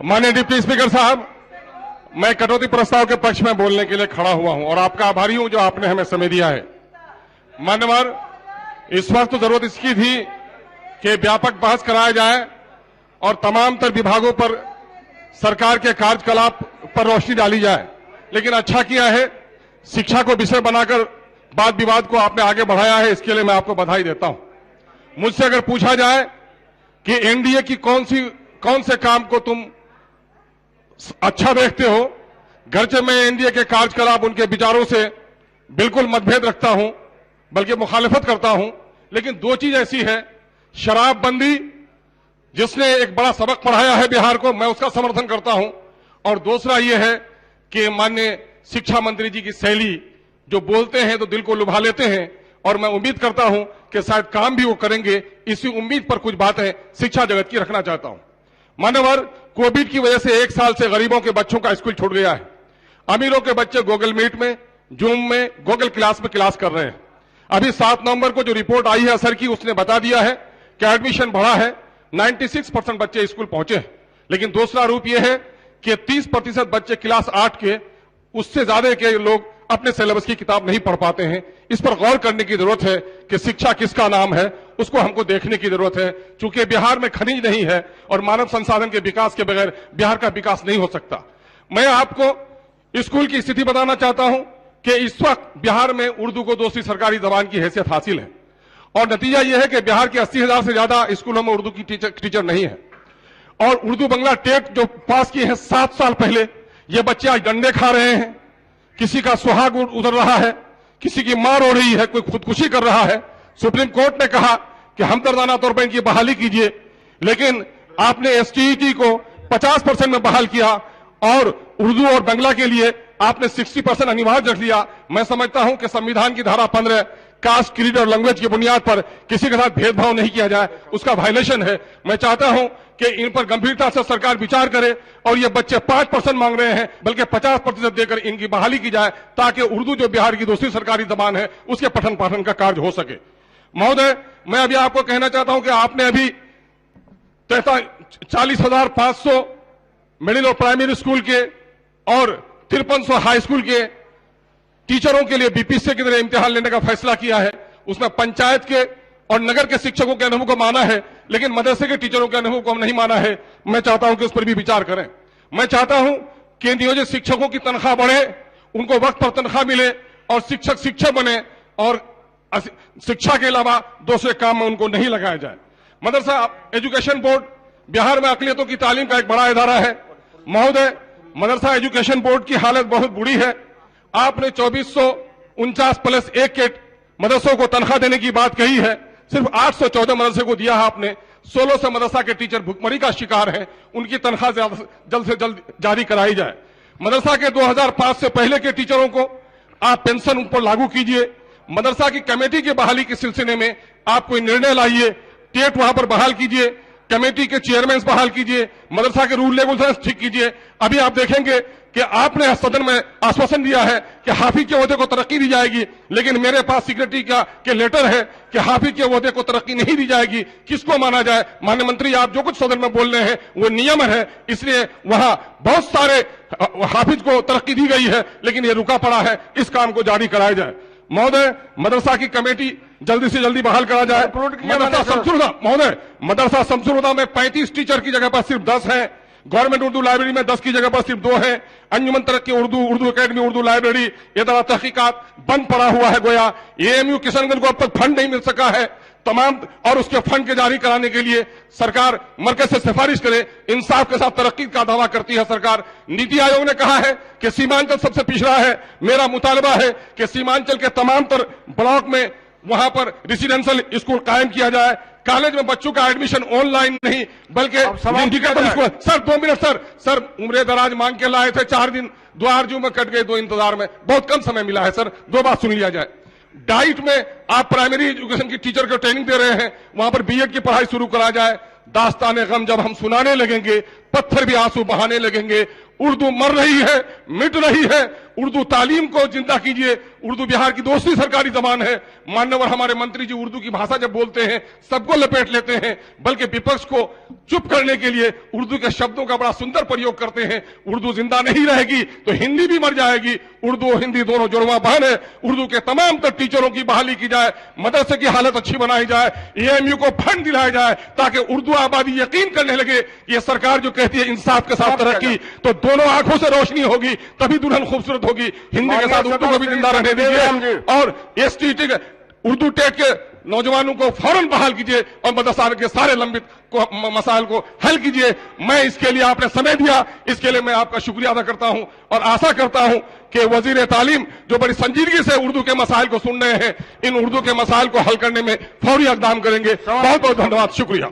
माननीय deputy speaker साहब, मैं कटौती प्रस्ताव के पक्ष में बोलने के लिए खड़ा हुआ हूं और आपका आभारी हूं जो आपने हमें समय दिया है। मान्यवर, इस वक्त तो जरूरत इसकी थी कि व्यापक बहस कराया जाए और तमाम तर विभागों पर सरकार के कार्यकलाप पर रोशनी डाली जाए, लेकिन अच्छा किया है शिक्षा को विषय बनाकर वाद विवाद को आपने आगे बढ़ाया है, इसके लिए मैं आपको बधाई देता हूं। मुझसे अगर पूछा जाए कि एनडीए की कौन से काम को तुम अच्छा देखते हो, घरचे मैं एनडीए के कार्यकलाप उनके विचारों से बिल्कुल मतभेद रखता हूं, बल्कि मुखालिफत करता हूं, लेकिन दो चीज ऐसी है, शराबबंदी जिसने एक बड़ा सबक पढ़ाया है बिहार को, मैं उसका समर्थन करता हूं, और दूसरा यह है कि माननीय शिक्षा मंत्री जी की शैली, जो बोलते हैं तो दिल को लुभा लेते हैं, और मैं उम्मीद करता हूं कि शायद काम भी वो करेंगे। इसी उम्मीद पर कुछ बातें शिक्षा जगत की रखना चाहता हूं। मान्यवर, कोविड की वजह से 1 साल से गरीबों के बच्चों का स्कूल छूट गया है। अमीरों के बच्चे गूगल मीट में, जूम में, गूगल क्लास में क्लास कर रहे हैं। अभी 7 नवंबर को जो रिपोर्ट आई है असर की, उसने बता दिया है कि एडमिशन बढ़ा है, 96% बच्चे स्कूल पहुंचे हैं। लेकिन दूसरा रूप यह है कि 30% बच्चे क्लास 8 के, उससे ज्यादा के लोग अपने सिलेबस की किताब नहीं पढ़ पाते हैं। इस पर गौर करने की जरूरत है कि शिक्षा किसका नाम है, उसको हमको देखने की जरूरत है। चूंकि बिहार में खनिज नहीं है और मानव संसाधन के विकास के बगैर बिहार का विकास नहीं हो सकता। मैं आपको स्कूल की स्थिति बताना चाहता हूं कि इस वक्त बिहार में उर्दू को दूसरी सरकारी जबान की हैसियत हासिल है, और नतीजा यह है कि बिहार के 80,000 से ज्यादा स्कूलों में उर्दू की टीचर नहीं है। और उर्दू बंगला टेट जो पास किए हैं 7 साल पहले, ये बच्चे आज डंडे खा रहे हैं, किसी का सुहाग उतर रहा है, किसी की मार हो रही है, कोई खुदकुशी कर रहा है। सुप्रीम कोर्ट ने कहा कि हमदर्दाना तौर पर इनकी बहाली कीजिए, लेकिन आपने एसटीईटी को 50% में बहाल किया और उर्दू और बंगला के लिए आपने 60% अनिवार्य रख दिया। मैं समझता हूं कि संविधान की धारा 15 कास्ट, क्रीड और लैंग्वेज की बुनियाद पर किसी के साथ भेदभाव नहीं किया जाए, उसका वायलेशन है। मैं चाहता हूं कि इन पर गंभीरता से सरकार विचार करे और ये बच्चे 5% मांग रहे हैं, बल्कि 50% देकर इनकी बहाली की जाए, ताकि उर्दू जो बिहार की दूसरी सरकारी जबान है उसके पठन पाठन का कार्य हो सके। महोदय, मैं अभी आपको कहना चाहता हूं कि आपने अभी 40,500 मिडिल और प्राइमरी स्कूल के और 5300 हाई स्कूल के टीचरों के लिए बीपीएससी की तरह इम्तिहान लेने का फैसला किया है। उसमें पंचायत के और नगर के शिक्षकों के अनुभव को माना है, लेकिन मदरसे के टीचरों के अनुभव को नहीं माना है। मैं चाहता हूं कि उस पर भी विचार करें। मैं चाहता हूं कि नियोजित शिक्षकों की तनख्वाह बढ़े, उनको वक्त पर तनख्वाह मिले और शिक्षक बने, और शिक्षा के अलावा दूसरे काम में उनको नहीं लगाया जाए। मदरसा एजुकेशन बोर्ड बिहार में अकलियतों की तालीम का एक बड़ा इदारा है। महोदय, मदरसा एजुकेशन बोर्ड की हालत बहुत बुरी है। आपने 2449+1 के मदरसों को तनख्वाह देने की बात कही है, सिर्फ 814 मदरसे को दिया है आपने। 1600 मदरसा के टीचर भुखमरी का शिकार हैं, उनकी तनख्वाह जल्द से जल्द जारी कराई जाए। मदरसा के 2005 से पहले के टीचरों को आप पेंशन उन पर लागू कीजिए। मदरसा की कमेटी की बहाली के सिलसिले में आप कोई निर्णय लाइए, टेट वहां पर बहाल कीजिए, कमेटी के चेयरमैन बहाल कीजिए, मदरसा के रूल रेगुलेशंस ठीक कीजिए। अभी आप देखेंगे कि आपने सदन में आश्वासन दिया है कि हाफिज के ओहदे को तरक्की दी जाएगी, लेकिन मेरे पास सिक्योरिटी के लेटर है कि हाफिज के ओहदे को तरक्की नहीं दी जाएगी। किसको माना जाए? माननीय मंत्री, आप जो कुछ सदन में बोल रहे हैं वो नियम है, इसलिए वहां बहुत सारे हाफिज को तरक्की दी गई है, लेकिन ये रुका पड़ा है। इस मदरसा को जारी कराया जाए। महोदय, मदरसा की कमेटी जल्दी से जल्दी बहाल करा जाए। महोदय, मदरसा शमसुल में 35 टीचर की जगह पर सिर्फ 10 है। गवर्नमेंट उर्दू लाइब्रेरी में 10 की जगह पर सिर्फ 2 है। अंजुमन तरक्की उर्दू एकेडमी, उर्दू लाइब्रेरी, इदारा तहकीकात बंद पड़ा हुआ है गोया। एएमयू किशनगंज को अब तक फंड नहीं मिल सका है तमाम, और उसके फंड के जारी कराने के लिए सरकार मरकज से सिफारिश करे। इंसाफ के साथ तरक्की का दावा करती है सरकार। नीति आयोग ने कहा है कि सीमांचल सबसे पिछड़ा है। मेरा मुतालबा है कि सीमांचल के तमाम तर ब्लॉक में वहां पर रेसिडेंशियल स्कूल कायम किया जाए। कॉलेज में बच्चों का एडमिशन ऑनलाइन नहीं बल्कि सर 2 मिनट सर उम्र दराज मांग के लाए थे, 4 दिन दो आरजू में कट गए, 2 इंतजार में बहुत कम समय मिला है सर, 2 बात सुन लिया जाए। डाइट में आप प्राइमरी एजुकेशन की टीचर को ट्रेनिंग दे रहे हैं, वहां पर बीएड की पढ़ाई शुरू करा जाए। दास्ताने गम जब हम सुनाने लगेंगे, पत्थर भी आंसू बहाने लगेंगे। उर्दू मर रही है, मिट रही है। उर्दू तालीम को जिंदा कीजिए। उर्दू बिहार की दूसरी सरकारी जबान है। मान्यवर हमारे मंत्री जी उर्दू की भाषा जब बोलते हैं सबको लपेट लेते हैं, बल्कि विपक्ष को चुप करने के लिए उर्दू के शब्दों का बड़ा सुंदर प्रयोग करते हैं। उर्दू जिंदा नहीं रहेगी तो हिंदी भी मर जाएगी। उर्दू और हिंदी दोनों जुड़वा बहन है। उर्दू के तमाम तर टीचरों की बहाली की जाए, मदरसे की हालत अच्छी बनाई जाए, एएमयू को फंड दिलाया जाए, ताकि उर्दू आबादी यकीन करने लगे कि यह सरकार जो कहती है इंसाफ के साथ तरक्की, तो दोनों आंखों से रोशनी होगी, तभी दुल्हन खूबसूरत होगी। हिंदी के साथ उर्दू को भी जिंदा रहने दीजिए और एसटीटी उर्दू टेट के नौजवानों को फौरन बहाल कीजिए और मदरसा के सारे लंबित मसाइल को हल कीजिए। मैं इसके लिए आपने समय दिया, इसके लिए मैं आपका शुक्रिया अदा करता हूं और आशा करता हूं कि वजीर तालीम जो बड़ी संजीदगी से उर्दू के मसाइल को सुन रहे हैं, इन उर्दू के मसाइल को हल करने में फौरी इक़दाम करेंगे। बहुत बहुत धन्यवाद, शुक्रिया।